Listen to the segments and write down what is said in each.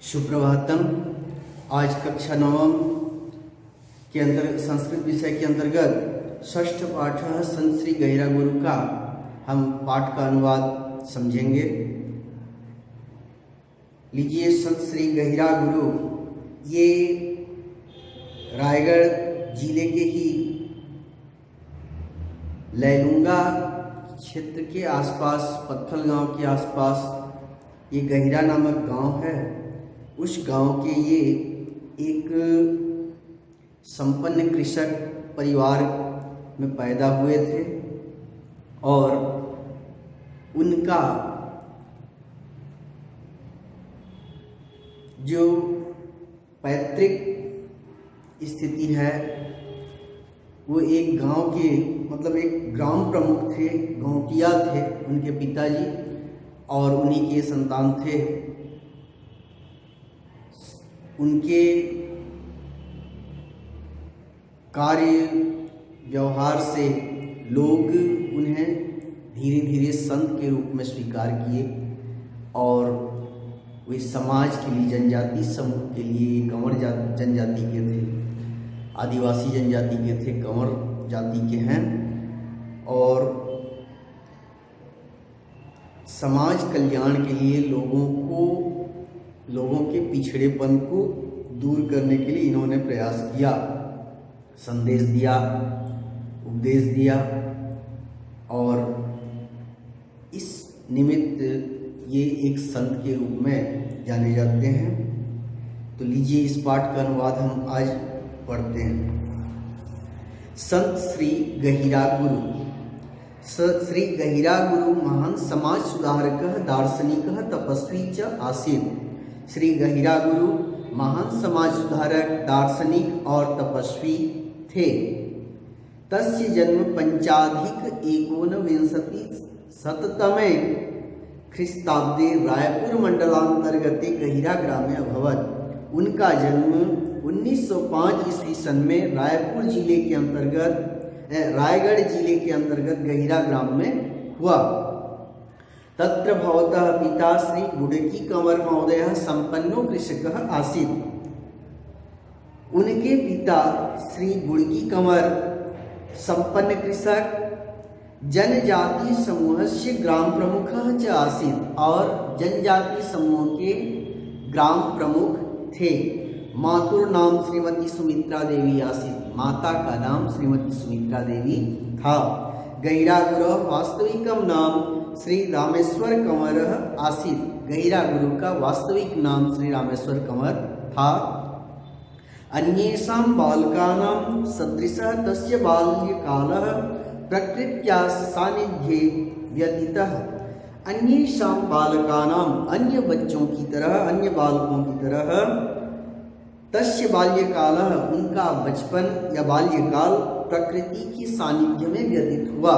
सुप्रभातम। आज कक्षा नवम के अंतर्गत संस्कृत विषय के अंतर्गत षष्ठ पाठ संत श्री गहिरा गुरु का हम पाठ का अनुवाद समझेंगे। लीजिए, संत श्री गहिरा गुरु ये रायगढ़ जिले के ही लैलूंगा क्षेत्र के आसपास, पत्थल गांव के आसपास ये गहिरा नामक गांव है। उस गांव के ये एक संपन्न कृषक परिवार में पैदा हुए थे और उनका जो पैतृक स्थिति है वो एक गांव के एक ग्राम प्रमुख थे, गौटिया थे उनके पिताजी, और उन्हीं के संतान थे। उनके कार्य व्यवहार से लोग उन्हें धीरे धीरे संत के रूप में स्वीकार किए और वे समाज के लिए, जनजाति समूह के लिए, कंवर जनजाति के थे, आदिवासी जनजाति के थे, कंवर जाति के हैं, और समाज कल्याण के लिए लोगों के पिछड़ेपन को दूर करने के लिए इन्होंने प्रयास किया, संदेश दिया, उपदेश दिया, और इस निमित्त ये एक संत के रूप में जाने जाते हैं। तो लीजिए, इस पाठ का अनुवाद हम आज पढ़ते हैं। संत श्री गहिरा गुरु। श्री गहिरा गुरु महान समाज सुधारकः दार्शनिकः तपस्वी च आसीत्। श्री गहिरा गुरु महान समाज सुधारक, दार्शनिक और तपस्वी थे। तस्य जन्म 5+19 ख्रीस्ताब्दे रायपुर मंडलांतर्गते गहिरा ग्रामे अभवत्। उनका जन्म 1905 ईस्वी सन में रायपुर जिले के अंतर्गत, रायगढ़ जिले के अंतर्गत गहिरा ग्राम में हुआ। तत्र भवतः पिता श्री बुड़की कंवर महोदयः संपन्नो कृषकः आसीत्। उनके पिता श्री बुड़की कंवर संपन्न कृषक, जनजाति समूहस्य ग्राम प्रमुखः च आसीत्, और जनजाति समूह के ग्राम प्रमुख थे। मातुर नाम श्रीमती सुमित्रा देवी आसीत्। माता का नाम श्रीमती सुमित्रा देवी था। गहिरा गुरु वास्तविकम नाम श्री रामेश्वर कंवर आसीत्। गहिरा गुरु का वास्तविक नाम श्री रामेश्वर कंवर था। अन्येषां बालकानां सदृशः तस्य बाल्यकालः प्रकृत्या सानिध्ये व्यतीतः। अन्येषां बालकानां, अन्य बच्चों की तरह, अन्य बालकों की तरह, तस्य बाल्यकालः, उनका बचपन या बाल्यकाल प्रकृति की सानिध्य में व्यतीत हुआ।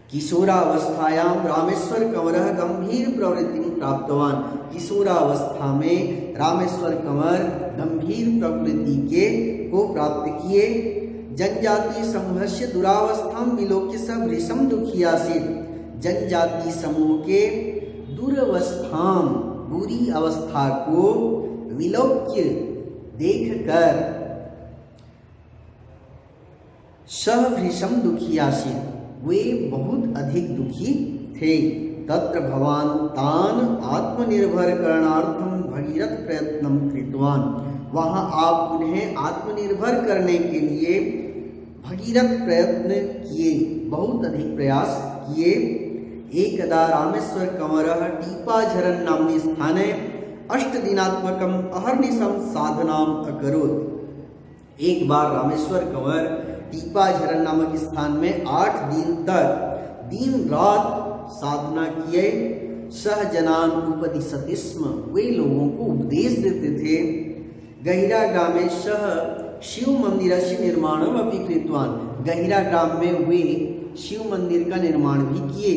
किशोरावस्थायां रामेश्वर कंवरः गंभीर प्रवृत्तिं प्राप्तवान। किशोरावस्था में रामेश्वर कंवर गंभीर प्रवृत्ति को प्राप्त किए। जनजाति समूहस्य दुरावस्थां विलोक्य स भृशं दुखी आसीत्। जनजाति समूह के दुरावस्थां, बुरी अवस्था को विलोक्य देखकर सह भृशं दुखी आसीत्, वे बहुत अधिक दुखी थे। तत्र भवान तान आत्मनिर्भर करणार्थम भगीरथ प्रयत्नं कृतवान। वहाँ आप उन्हें आत्मनिर्भर करने के लिए भगीरथ प्रयत्न किए, बहुत अधिक प्रयास किए। एकदा रामेश्वर कंवरः टीपाझरन नाम्नि स्थाने 8 दिनात्मकम् अहर्निशं साधनाम् अकरोत्। एक बार रामेश्वर कंवर टीपाझरन नामक स्थान में 8 दिन तक दिन रात साधना किए। सह जनान उपदिशति स्म, वे लोगों को उपदेश देते थे। गहिरा ग्रामे सह शिव मंदिरस्य निर्माणम् अपि कृतवान। गहिरा ग्राम में वे शिव मंदिर का निर्माण भी किए।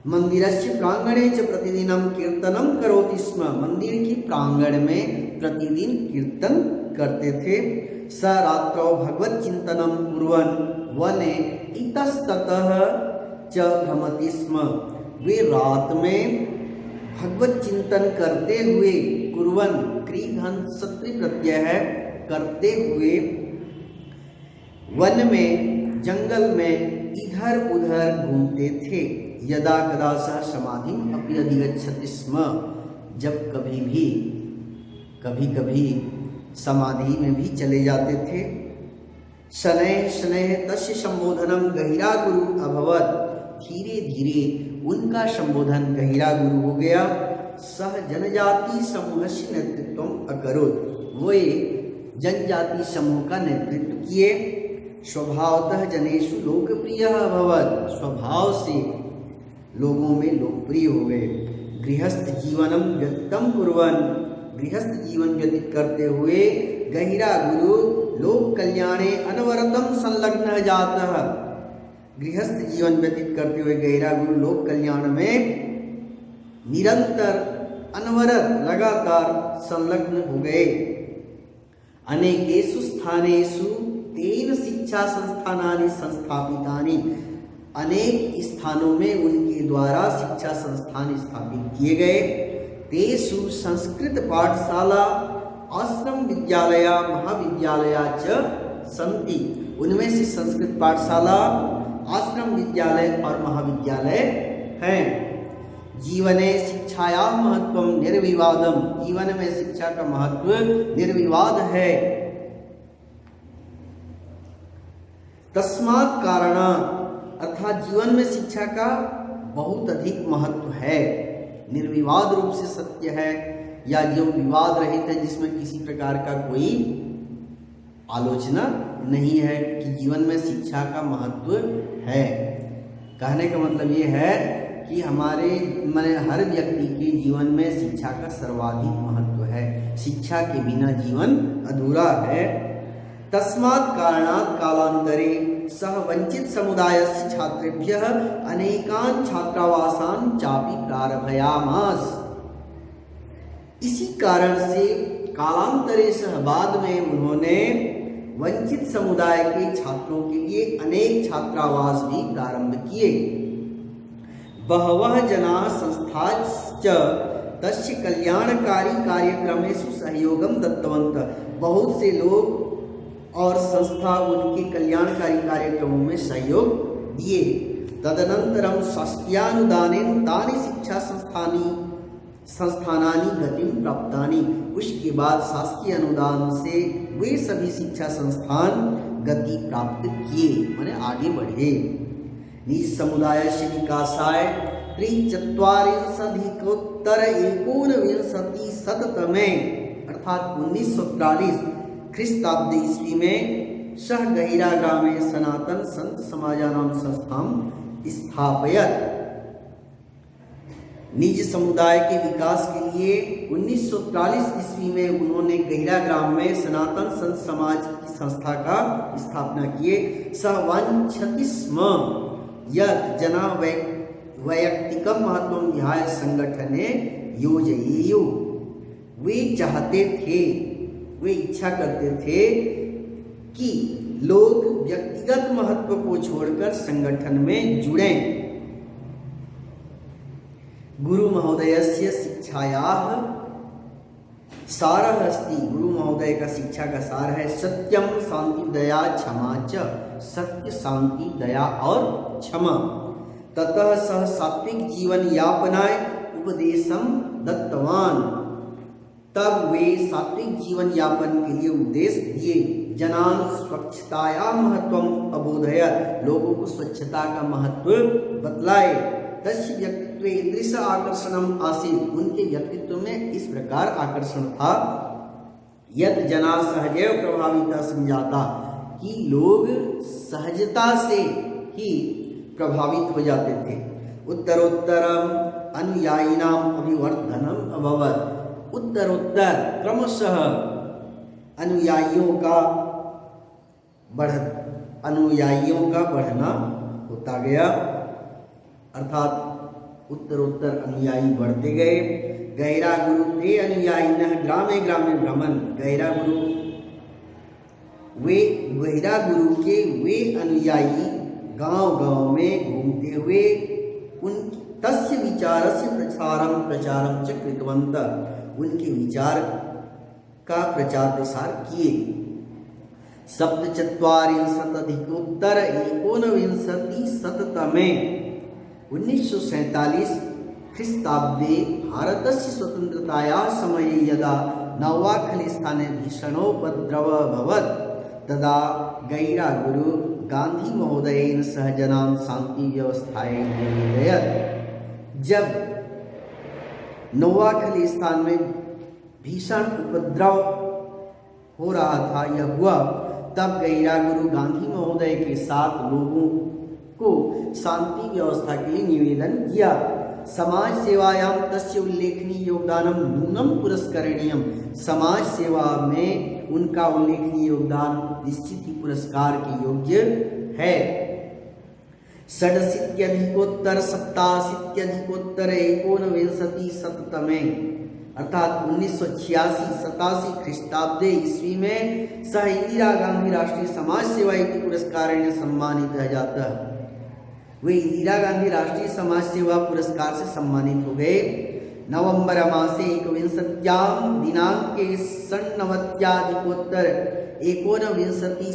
मंदिरस्य प्रांगणे च प्रतिदिनं कीर्तनं करोति स्म, मंदिर की प्रांगण में प्रतिदिन कीर्तन करते थे। स रात्रौ भगवत चिंतनं कुर्वन् वने इतस्ततः च भ्रमति स्म, वे रात में भगवत चिंतन करते हुए कुर्वन क्री धन सत्री प्रत्यय है करते हुए वन में जंगल में इधर उधर घूमते थे। यदा कदा सह समाधि अपि अधिगच्छति स्म, जब कभी कभी समाधि में भी चले जाते थे। शनैः शनैः तस्य संबोधनम गहिरा गुरु अभवत्, धीरे धीरे उनका संबोधन गहिरा गुरु हो गया। सह जनजाति समूहस्य नेतृत्व अकरोत्, वे जनजाति समूह का नेतृत्व किए। स्वभावतः जनेषु लोकप्रिय अभवत्, स्वभाव से लोगों में लोकप्रिय हो गए। गृहस्थ जीवनम व्यतीतम कुर्वन्, गृहस्थ जीवन व्यतीत करते हुए गहिरा गुरु लोक कल्याणे अनवरतम संलग्न जातः, गृहस्थ जीवन व्यतीत करते हुए गहिरा गुरु लोक कल्याण में निरंतर अनवरत लगातार संलग्न हो गए। अनेकेषु स्थानेषु तेन शिक्षा संस्थानानि संस्थापितानि, अनेक स्थानों में उनके द्वारा शिक्षा संस्थान स्थापित किए गए। तेषु संस्कृत पाठशाला आश्रम विद्यालय महाविद्यालय च सन्ति, उनमें से संस्कृत पाठशाला आश्रम विद्यालय और महाविद्यालय हैं। जीवने शिक्षाया महत्व निर्विवादम, जीवन में शिक्षा का महत्व निर्विवाद है। तस्मात् कारणात्, अर्थात जीवन में शिक्षा का बहुत अधिक महत्व है, निर्विवाद रूप से सत्य है, या जो विवाद रहित है जिसमें किसी प्रकार का कोई आलोचना नहीं है कि जीवन में शिक्षा का महत्व है। कहने का मतलब ये है कि हमारे माने हर व्यक्ति के जीवन में शिक्षा का सर्वाधिक महत्व है, शिक्षा के बिना जीवन अधूरा है। तस्मात् कारणात् कालांतरे सह वंचित समुदायस्य छात्रेभ्यः अनेकान् छात्रावासान् चापि प्रारभयामास, इसी कारण से कालांतरे सह बाद में उन्होंने वंचित समुदाय के छात्रों के लिए अनेक छात्रावास भी प्रारंभ किए। बहवः जनाः संस्थाश्च तस्य कल्याणकारी कार्यक्रमेषु सहयोगं दत्तवन्तः, बहुत से लोग और संस्था उनके कल्याणकारी कार्यक्रमों में सहयोग दिए। तदनंतरम शासकीयानुदानेन तानि शिक्षा संस्थानानि गतिं प्राप्तानि, उसके बाद शासकीय अनुदान से वे सभी शिक्षा संस्थान गति प्राप्त किए, माने आगे बढ़े। निज समुदाय से विकासाय त्रिचत्वारिंशधिकोत्तर एकोनविंशति शततमे अर्थात 1943 ख्रीस्ताब्द ईस्वी में सह गहिरा ग्रामे सनातन संत समाजानां संस्थां स्थापयत्, निज समुदाय के विकास के लिए 1943 ईस्वी में उन्होंने गहिरा ग्राम में सनातन संत समाज की संस्था का स्थापना किए। सह वाञ्छति स्म यत् जना वैयक्तिकं महत्वं विहाय संगठने योजयेयुः, वे चाहते थे, वे इच्छा करते थे कि लोग व्यक्तिगत महत्व को छोड़कर संगठन में जुड़ें। गुरु महोदयस्य शिक्षायाः सारः अस्ति, गुरु महोदय का शिक्षा का सार है सत्यम शांति दया क्षमा च, सत्य शांति दया और क्षमा। ततः सह सात्विक जीवन यापनाय उपदेशम दत्तवान, तब वे सात्विक जीवन यापन के लिए उपदेश दिए। जनान स्वच्छताया महत्वम अबोधयत्, लोगों को स्वच्छता का महत्व बतलाए। तस्य व्यक्तित्वे ईदृश आकर्षणम आसीत्, उनके व्यक्तित्व में इस प्रकार आकर्षण था यत् जना सहजैव प्रभाविता संजाता, कि लोग सहजता से ही प्रभावित हो जाते थे। उत्तरोत्तरम अनुयायिनाम अभिवर्धनम अभवत्, उत्तरोत्तर क्रमशः अनुयायियों का बढ़ना होता गया, अर्थात उत्तरोत्तर अनुयायी बढ़ते गए। गैरा गुरु ते अनुयायिनः ग्रामे ग्रामे भ्रमन्, गैरा गुरु के वे अनुयायी गांव गांव में घूमते हुए उन तस्य विचारस्य प्रचारं च कृतवन्तः, उनके विचार का प्रचार प्रसार किए। सप्तचत्वारिंशदधिकोत्तर एकोनविंशतिशततमे 1947 ख्रीस्ताब्दे भारतस्य स्वतन्त्रतायाः समये यदा नौवाखलीस्थाने भीषणोपद्रवः अभवत् तदा गैरागुरु गांधी महोदयेन सह जनान् शान्तिव्यवस्थायै निवेदयत्। जब नौवाखलीस्थान में भीषण उपद्रव हो रहा था, यह हुआ, तब गैरागुरु गांधी महोदय के साथ लोगों को शांति व्यवस्था के लिए निवेदन किया। समाज सेवायां तस्य उल्लेखनीय योगदानम नूनम पुरस्करणीयम, समाज सेवा में उनका उल्लेखनीय योगदान निश्चित ही पुरस्कार के योग्य है। 87 एकोनविंशतिशततमे अर्थात 1986 ख्रीस्ताब्दे ईस्वी में सह इंदिरा गांधी राष्ट्रीय समाज सेवा पुरस्कारेण सम्मानित जाता। वे इंदिरा गांधी राष्ट्रीय समाज सेवा पुरस्कार से सम्मानित हो गए। नवंबर मासे 21 दिनांके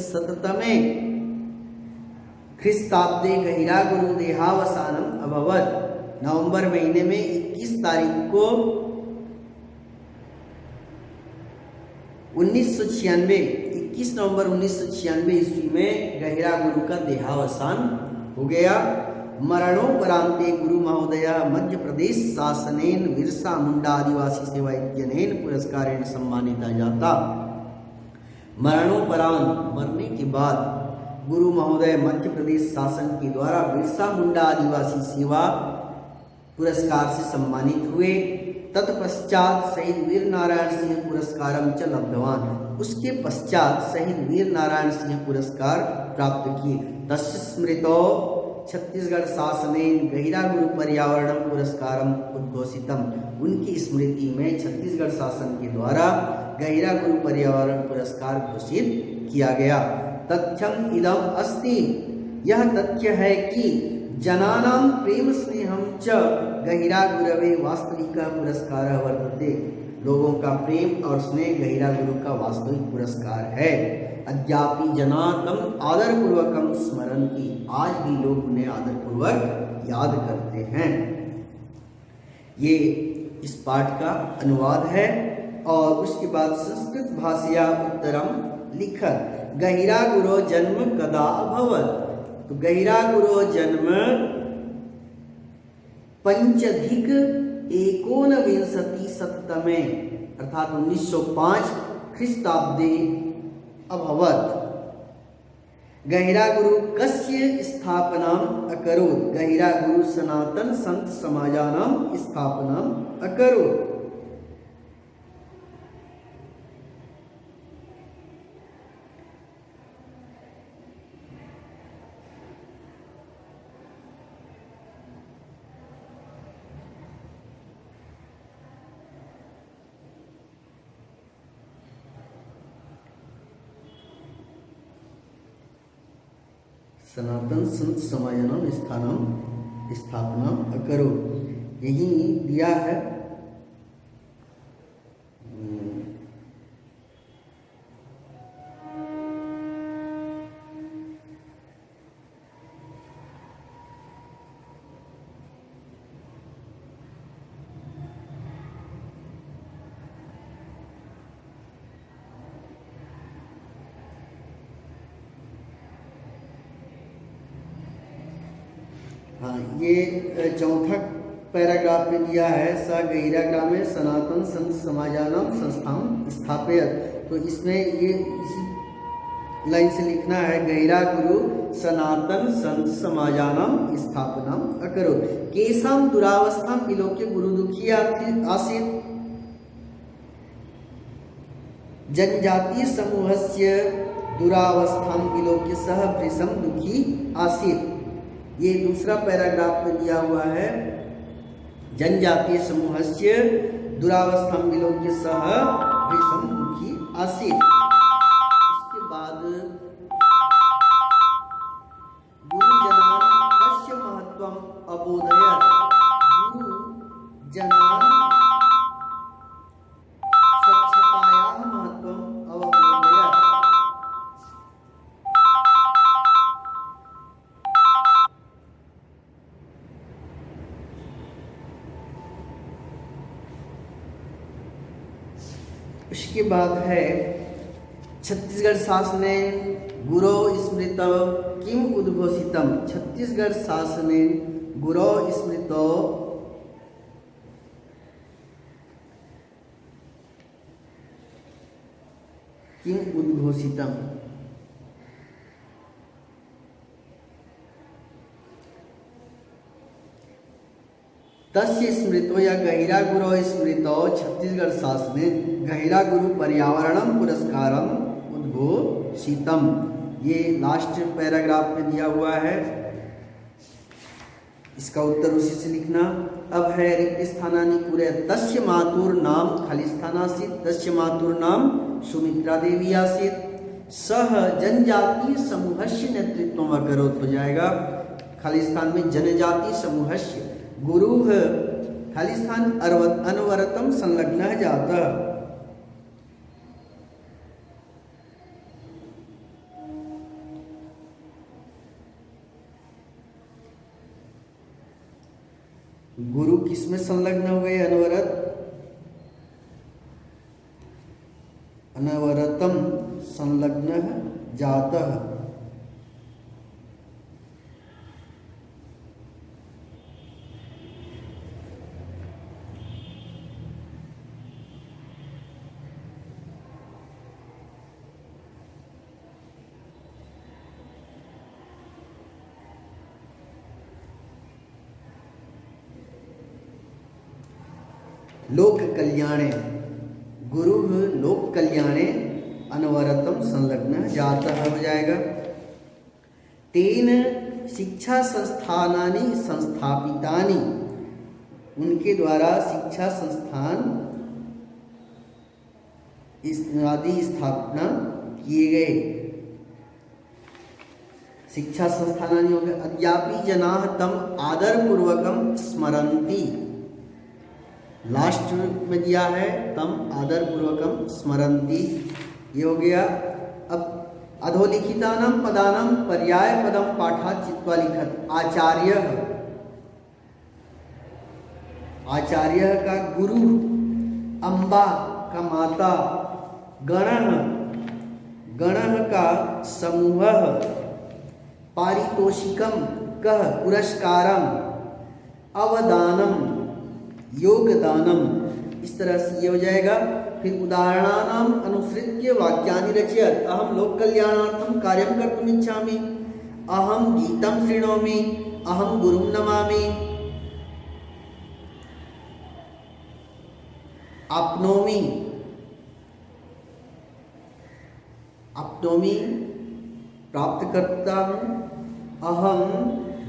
89 ख्रीस्ताब्दे गैरागुरु देहावसानम अभवत्। नवंबर महीने में 21 तारीख को 21 नवंबर 1996 ईस्वी में गैरागुरु का देहावसान हो गया। मरणोपरांते गुरु महोदय मध्य प्रदेश शासनेन बिरसा मुंडा आदिवासी सेवा इत्यनेन पुरस्कारेण सम्मानिता जाता। मरणोपरांत, मरने के बाद, गुरु महोदय मध्य प्रदेश शासन के द्वारा बिरसा मुंडा आदिवासी सेवा पुरस्कार से सम्मानित हुए। तत्पश्चात शहीद वीर नारायण सिंह पुरस्कारम च लब्धवान, उसके पश्चात शहीद वीर नारायण सिंह पुरस्कार प्राप्त किए। तस्य स्मृतो छत्तीसगढ़ शासनेन गैरागुरु पर्यावरण पुरस्कारम उद्घोषितम, उनकी स्मृति में छत्तीसगढ़ शासन के द्वारा गैरागुरु पर्यावरण पुरस्कार घोषित किया गया। तथ्यम इदम अस्ति, यह तथ्य है कि जनानां प्रेम स्नेहम च गैरागुरवे वास्तविक पुरस्कार वर्तते, लोगों का प्रेम और स्नेह गैरागुरु का वास्तविक पुरस्कार है। अद्यापि जना तम आदर पूर्वकम स्मरन्ति, आज भी लोग उन्हें आदर पूर्वक याद करते हैं। ये इस पाठ का अनुवाद है। और उसके बाद संस्कृत भाषया उत्तरम लिखत। गैरागुरो जन्म कदा अभवत्, तो गैरागुरो जन्म 5+19 अर्थात 1905 ख्रीस्ताब्दे अभवत्। गैरागुरु कस्य स्थापनाम् अकरोत्, गैरागुरु सनातन संत समाजानां स्थापनाम् अकरोत्। सनातन संत समाजानां स्थापना करो, यही दिया है। हाँ, ये चौथा पैराग्राफ में दिया है। स गैराग्रामे सनातन संत समाजानाम संस्थान स्थापयत, तो इसमें ये इसी लाइन से लिखना है, गैरागुरु सनातन संत समाजानाम स्थापनाम अकरोत्। केषां दुरावस्थां विलोक्य गुरु दुखी आसीत्, जनजातीय समूहस्य दुरावस्थां विलोक्य सह भृशं दुखी आसीत्। ये दूसरा पैराग्राफ में दिया हुआ है, जनजातीय समूहस्य दुरावस्थां विलोक्य सह भृशं दुखी आसीत्। उसके बाद गुरुजनां कस्य महत्वं अबोधयत् गुरु जनान् स्वच्छतायाः महत्त्वम् अवबोधयत्। उसके बाद है छत्तीसगढ़ शासने गुरो स्मृत किम उद्घोषितम। छत्तीसगढ़ शासने गुरो स्मृत किम उद्घोषितम। तस्य स्मृतो या गहिरा गुरो स्मृतो छत्तीसगढ़ शासने गहिरा गुरु पर्यावरणम पुरस्कारम उद्घोषितम। ये लास्ट पैराग्राफ में दिया हुआ है, इसका उत्तर उसी से लिखना। अब है रिक्त स्थानानि पूरे। तस्य मातुर नाम खालिस्थानासीत्, तस्य मातुर नाम सुमित्रा देवी आसीत्। सह जनजातीय समूहस्य नेतृत्वम् अकरोत् हो जाएगा। खालिस्थान में जनजाति समूहस्य गुरुः खालिस्थान अनवरतम संलग्नः जातः। गुरु किसमें संलग्न हुए? अनवरतम संलग्न जातः। लोक कल्याणे गुरु लोक कल्याणे अनवरतम संलग्न जातः हो जाएगा। तेन शिक्षा संस्थानानि संस्थापितानि, उनके द्वारा शिक्षा संस्थान आदि स्थापना किए गए। शिक्षा संस्थानानि हो गए। अद्यापि जनाः तम आदरपूर्वकं स्मरन्ति। लास्ट में दिया है तम आदरपूर्वकम स्मरन्ति, ये हो गया। अब अधोलिखितानां पदानां पर्याय पदम पाठात् चित्वा लिखत। आचार्य का गुरु, अम्बा का माता, गणः का समूह, पारितोषिकम कह पुरस्कारम, अवदानम योगदानम, इस तरह से ये हो जाएगा। फिर उदाहरणानाम अनुसृत्य वाक्यानि रचयत। अहम लोक कल्याणार्थम कार्यं कर्तुम् इच्छामि, अहम गीतं शृणोमि, अहम गुरुं नमामि, आपनोमि प्राप्त करता हूँ, अहम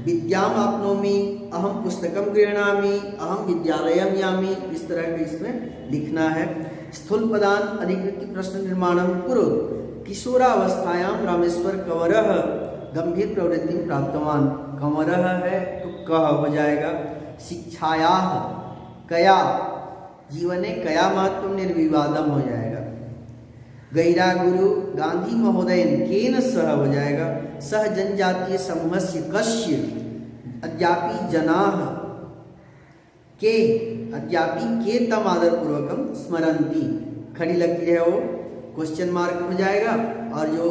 विद्याम आपनोमि, अहम पुस्तकम गृह्णामि, अहम विद्यालयम यामि। इस तरह के इसमें लिखना है। स्थूल पदान अधिकृत्य प्रश्न निर्माणम कुरुत्। किशोरावस्थायां रामेश्वर कंवरः गंभीर प्रवृत्ति प्राप्तवान। कंवरः है तो कह हो जाएगा। शिक्षायाः कया जीवने कया महत्व निर्विवादम हो जाएगा। गैरा गुरु गांधी महोदयन केन सह हो जाएगा। सह जनजातीय समूहस्य कस्य अद्यापि जनाः के तम आदरपूर्वकम स्मरन्ति। खड़ी लकीर है वो क्वेश्चन मार्क हो जाएगा, और जो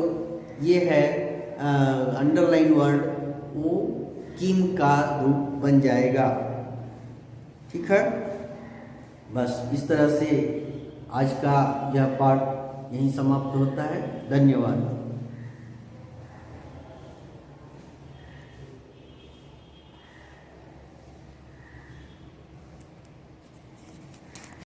ये है अंडरलाइन वर्ड वो किम का रूप बन जाएगा। ठीक है, बस इस तरह से आज का यह पाठ यहीं समाप्त होता है। धन्यवाद।